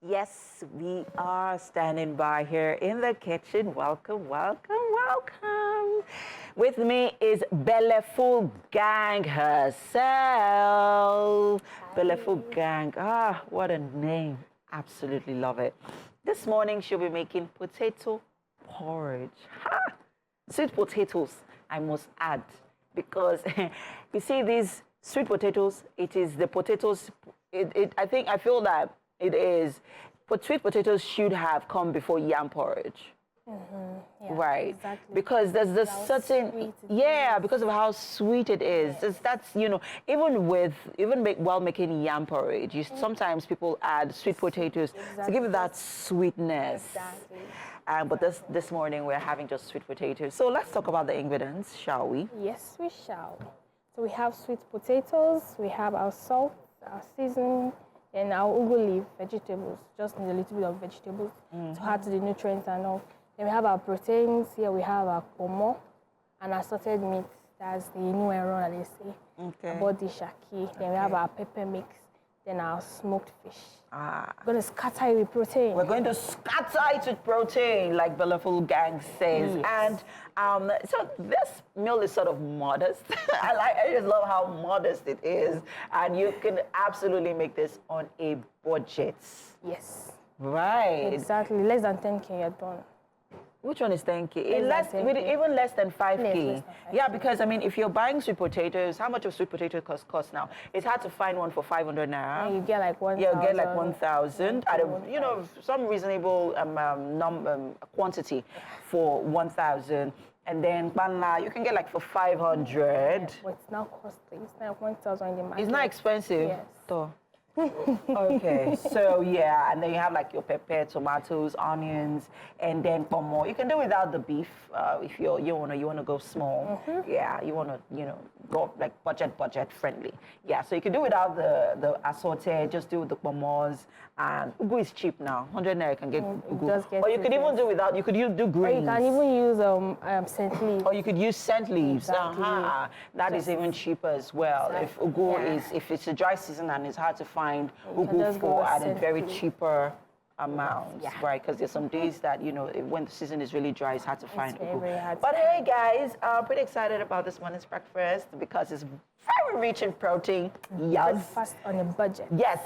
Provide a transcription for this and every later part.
Yes, we are standing by here in the kitchen. Welcome, welcome, welcome. With me is Belleful Gang herself. Belleful Gang. Ah, what a name. Absolutely love it. This morning she'll be making potato porridge. Ha! Sweet potatoes, I must add, because you see these sweet potatoes, it is the potatoes, I feel that it is, but sweet potatoes should have come before yam porridge. Yeah, Right, exactly. because there's this How certain, sweet it yeah, because of how sweet it is. That's while making yam porridge, sometimes people add sweet potatoes to give it that sweetness. Exactly. But this morning we're having just sweet potatoes. So let's talk about the ingredients, shall we? Yes, we shall. So we have sweet potatoes, we have our salt, our seasoning, and our ugu leaf vegetables. Just need a little bit of vegetables to add to the nutrients and all. Then we have our proteins. Here we have our pomo and assorted meat. That's the new era that they say. Okay. Body shaki. Then we have our pepper mix. Then our smoked fish. Ah. We're going to scatter it with protein. We're going to scatter it with protein, like Belleful Gang says. Yes. And so this meal is sort of modest. I just love how modest it is. And you can absolutely make this on a budget. Yes. Right. Exactly. Less than 10K, you're done. Which one is 10K? Less than 10K. Even less than 5K. Less than 5K. Yeah, because I mean, if you're buying sweet potatoes, how much of sweet potato cost now? It's hard to find one for 500 naira. And you get like 1,000. Yeah, you get like 1,000 at a, some reasonable quantity for 1,000. And then banla, you can get like for 500. Yeah, but it's not costly. It's like 1,000 in the market. It's not expensive. Yes. Though. Okay, so yeah, and then you have like your pepper, tomatoes, onions, and then pomo. You can do without the beef if you wanna go small. Yeah, you wanna go like budget friendly. Yeah, so you can do without the assorted. Just do the pomos, and ugu is cheap now. 100 naira you can get ugu. Or you could even do without. You could do greens. Or you can even use scent leaves. Or you could use scent leaves. Exactly. That is even cheaper as well. If ugu if it's a dry season and it's hard to find ugu for at a very cheaper amount, right? Because there's some days that when the season is really dry, it's hard to find ugu. Very hard. But hey, guys, I'm pretty excited about this morning's breakfast because it's very rich in protein. Yes. Breakfast on a budget. Yes,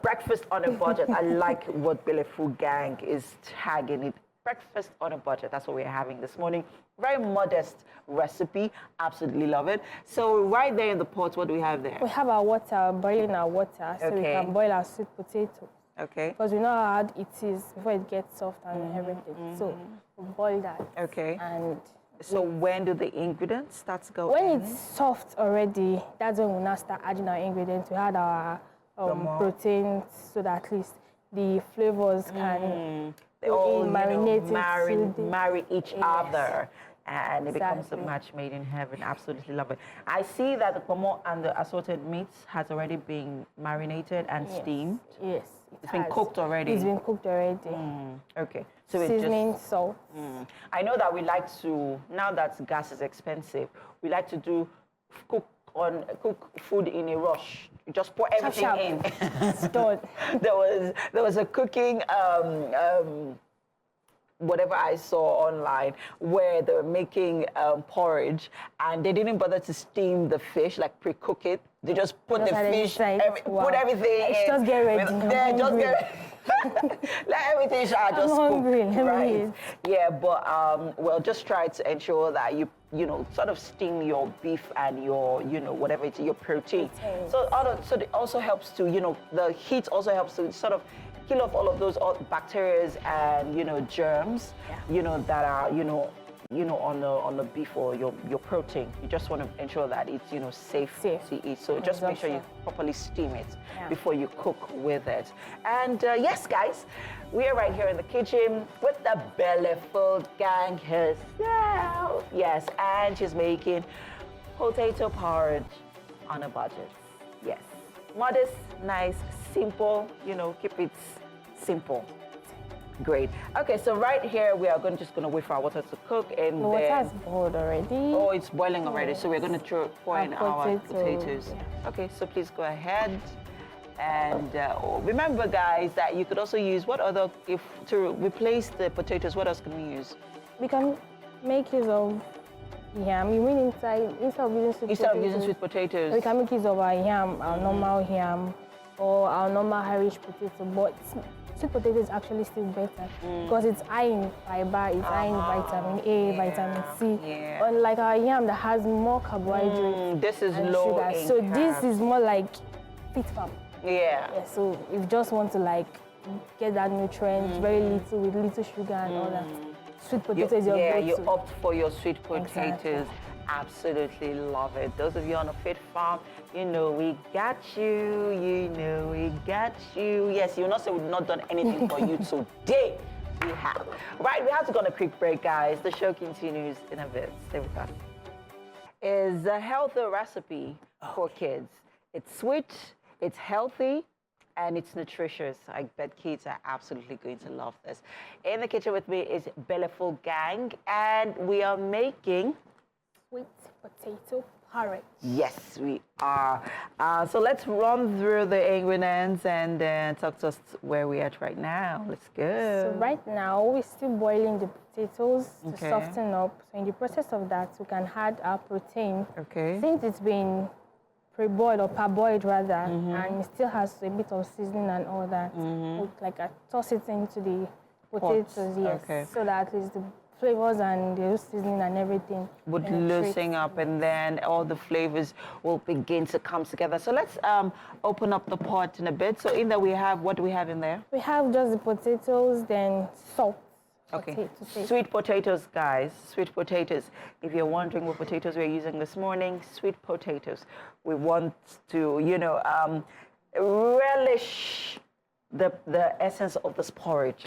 breakfast on a budget. I like what Belleful Gang is tagging it. Breakfast on a budget. That's what we're having this morning. Very modest recipe. Absolutely love it. So right there in the pot, what do we have there? We have our water, boiling our water, so we can boil our sweet potato. Okay. Because we know how hard it is before it gets soft and everything. So we boil that. Okay. And so when do the ingredients start to go when in? it's soft already, that's when we now start adding our ingredients. We add our proteins so that at least the flavors can they all marinate marry each other, and it becomes a match made in heaven. Absolutely love it. I see that the pomo and the assorted meats has already been marinated and steamed. Yes, it's been cooked already. It's been cooked already. Okay, so seasoning, it's just salt. I know that we like to, now that gas is expensive, we like to cook food in a rush. You just pour everything in. It's done. There was a cooking whatever I saw online where they were making porridge and they didn't bother to steam the fish, like pre-cook it. They just put the fish, put everything in. Just get ready. Just get let everything just cook, right? Yeah, but well, just try to ensure that you sort of steam your beef and your whatever it's your protein. So it also helps to the heat also helps to sort of kill off all of those bacteria and germs that are on the beef or your protein. You just want to ensure that it's safe to eat. So just make sure you properly steam it before you cook with it. And yes, guys, we are right here in the kitchen with the Belleful Gang herself. Yes, and she's making potato porridge on a budget. Yes, modest, nice, simple. Keep it simple. Great. Okay, so right here we are just going to wait for our water to cook, and the water is boiled already. Oh, it's boiling already. So we're going to pour in our potatoes. Okay, so please go ahead And remember, guys, that you could also use to replace the potatoes, what else can we use? We can make use of yam. You mean instead of using sweet potatoes? We can make use of our yam, our normal yam, or our normal Irish potato. But sweet potato is actually still better because it's high in fiber, it's high in vitamin A, vitamin C. Unlike our yam that has more carbohydrates this is and low sugar. in So carbs. this is more like fit farm. Yeah. So if you just want to like get that nutrient, very little with little sugar and all that. Sweet potato is your go-to. You opt for your sweet potatoes. Exactly. Absolutely love it. Those of you on a fit farm, you know we got you. You know we got you. Yes, you'll not say we've not done anything for you today. We have. Right, we have to go on a quick break, guys. The show continues in a bit. Stay with us. Is a healthy recipe for kids. It's sweet, it's healthy, and it's nutritious. I bet kids are absolutely going to love this. In the kitchen with me is Bellyful Gang, and we are making sweet potato porridge. Yes, we are. So let's run through the ingredients and talk to us where we're at right now. Let's go. So right now, we're still boiling the potatoes to soften up. So in the process of that, we can add our protein. Okay. Since it's been pre-boiled or parboiled rather, and it still has a bit of seasoning and all that, we toss it into the potatoes, so that at least the flavors and the seasoning and everything would loosen up, and then all the flavors will begin to come together. So let's open up the pot in a bit. So in there we have, what do we have in there? We have just the potatoes, then salt. Okay. Sweet potatoes, guys. Sweet potatoes. If you're wondering what potatoes we're using this morning, sweet potatoes. We want to, relish the essence of this porridge.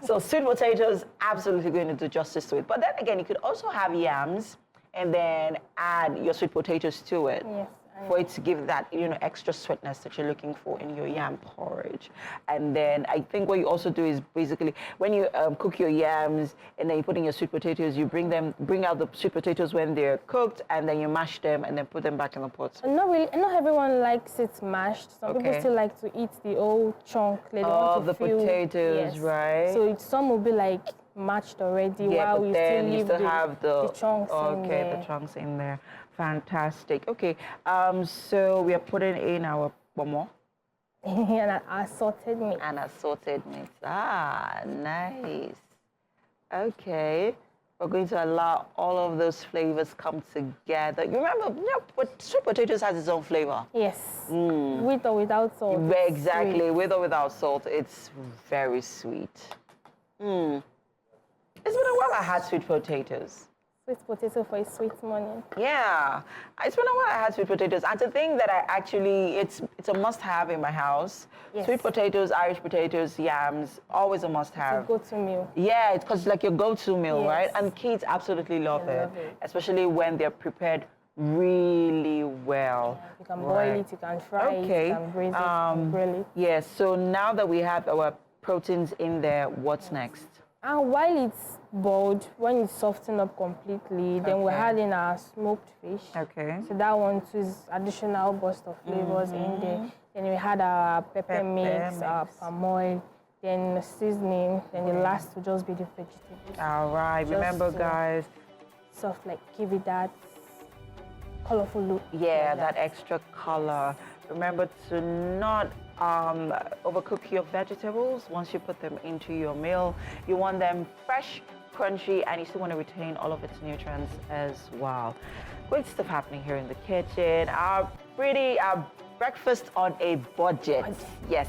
So sweet potatoes, absolutely going to do justice to it. But then again, you could also have yams and then add your sweet potatoes to it. Yes. For it to give that, extra sweetness that you're looking for in your yam porridge. And then I think what you also do is basically when you cook your yams and then you put in your sweet potatoes, you bring out the sweet potatoes when they're cooked, and then you mash them and then put them back in the pot. Not everyone likes it mashed. Some people still like to eat the old chunk. They don't want to feel potatoes, right? So some will be like mashed already, while but we then still you leave still have the chunks in there. Okay, the chunks in there. Fantastic. Okay, so we are putting in our pomo. And assorted meat. And assorted meat. Ah, nice. Okay, we're going to allow all of those flavors come together. You remember, sweet potatoes has its own flavor. Yes, with or without salt. Exactly, sweet. With or without salt, it's very sweet. It's been a while I had sweet potatoes. Sweet potato for a sweet morning. Yeah, it's been a while I had sweet potatoes. And the thing that it's a must-have in my house. Yes. Sweet potatoes, Irish potatoes, yams, always a must-have. It's a go-to meal. Yeah, it's because like your go-to meal, right? And kids absolutely love it, especially when they're prepared really well. Yeah, you can boil it, you can fry it, you can braise it, you can grill it. Yes, so now that we have our proteins in there, what's next? And while it's boiled, when it's softened up completely, then we're adding our smoked fish. Okay. So that one too is additional burst of flavors in there. Then we had our pepper mix, our palm oil, then the seasoning, then the last will just be the vegetables. All right. Just remember, guys. Give it that colorful look. Yeah, that extra color. Remember to not overcook your vegetables. Once you put them into your meal, you want them fresh, crunchy, and you still want to retain all of its nutrients as well. Great stuff happening here in the kitchen. Our breakfast on a budget. Yes,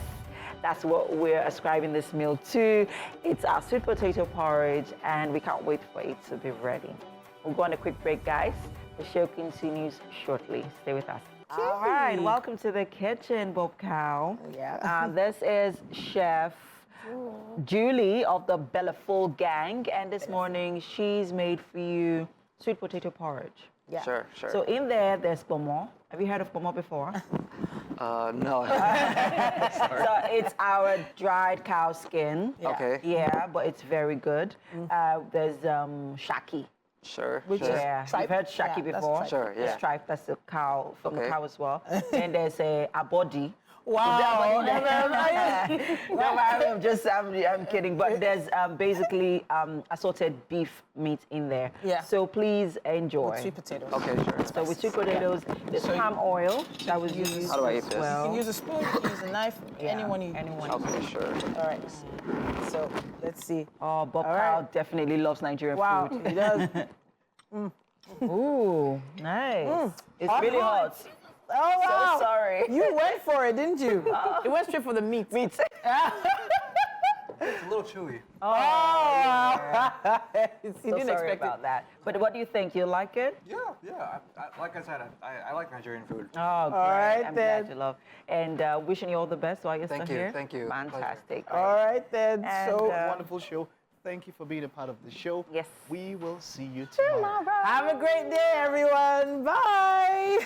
that's what we're ascribing this meal to. It's our sweet potato porridge, and we can't wait for it to be ready. We'll go on a quick break, guys. The show continues shortly. Stay with us. All right, welcome to the kitchen, Bob Cow. Yeah. This is Chef Julie of the Bellyful Gang, and this morning she's made for you sweet potato porridge. Yeah. Sure. So in there's pomo. Have you heard of pomo before? No. So it's our dried cow skin. Yeah. Okay. Yeah, but it's very good. There's shaki. Sure. Which is You've heard shaki that's before. tripe. Sure, yeah. Stripe, that's the cow, from the Okay. cow as well. Then there's a body. Wow. No, I'm kidding. But there's basically assorted beef meat in there. Yeah. So please enjoy. With sweet potatoes. Okay, sure. So with sweet potatoes, there's palm oil that was used. How do I eat as this? You well. can use a spoon, you can use a knife, Yeah, anyone you Okay, sure. All right. So let's see. Oh, Bob All Powell right. definitely loves Nigerian Wow, food. he does. Ooh, nice. It's really hot. Oh wow! So sorry. You went for it, didn't you? It went straight for the meat. Meat. It's a little chewy. Oh! You So didn't sorry expect about it. that. But what do you think? You like it? Yeah. Like I said, I like Nigerian food. Oh, great. right, I'm then. glad you love. And wishing you all the best while you're Thank still you, here. thank you. Fantastic. All right then. And, So Wonderful show. Thank you for being a part of the show. Yes. We will see you tomorrow. have a great day, everyone. Bye.